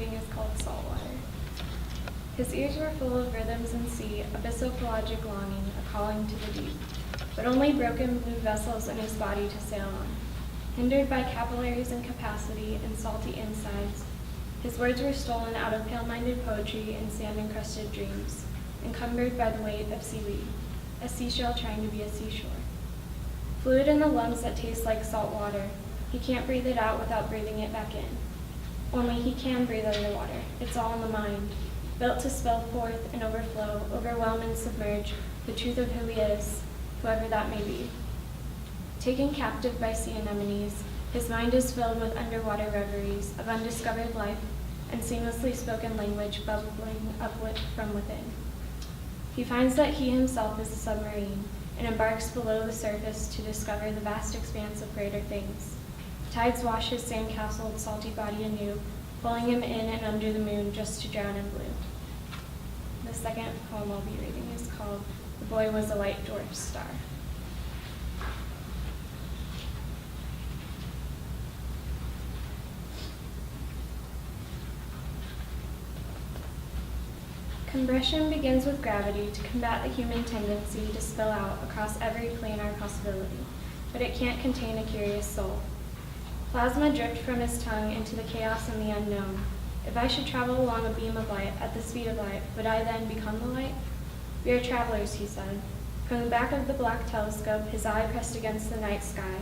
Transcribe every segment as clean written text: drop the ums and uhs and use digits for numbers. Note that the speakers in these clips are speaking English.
reading is called Saltwater. His ears were full of rhythms and sea, abyssal-pelagic longing, a calling to the deep, but only broken blue vessels in his body to sail on. Hindered by capillaries and capacity and salty insides, his words were stolen out of pale-minded poetry and sand-encrusted dreams, encumbered by the weight of seaweed, a seashell trying to be a seashore. Fluid in the lungs that taste like salt water, he can't breathe it out without breathing it back in. Only he can breathe underwater. It's all in the mind, built to spill forth and overflow, overwhelm and submerge the truth of who he is, whoever that may be. Taken captive by sea anemones, his mind is filled with underwater reveries of undiscovered life and seamlessly spoken language bubbling up from within. He finds that he himself is a submarine and embarks below the surface to discover the vast expanse of greater things. Tides wash his sand-castled, salty body anew, pulling him in and under the moon just to drown in blue. The second poem I'll be reading is called The Boy Was a White Dwarf Star. Combustion begins with gravity to combat the human tendency to spill out across every planar possibility, but it can't contain a curious soul. Plasma dripped from his tongue into the chaos and the unknown. If I should travel along a beam of light at the speed of light, would I then become the light? We are travelers, he said. From the back of the black telescope, his eye pressed against the night sky,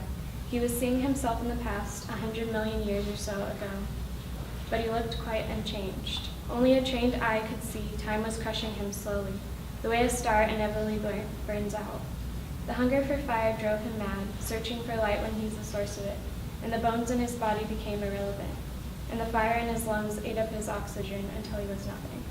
he was seeing himself in the past, 100 million years or so ago. But he looked quite unchanged. Only a trained eye could see time was crushing him slowly, the way a star inevitably burns out. The hunger for fire drove him mad, searching for light when he's the source of it, and the bones in his body became irrelevant, and the fire in his lungs ate up his oxygen until he was nothing.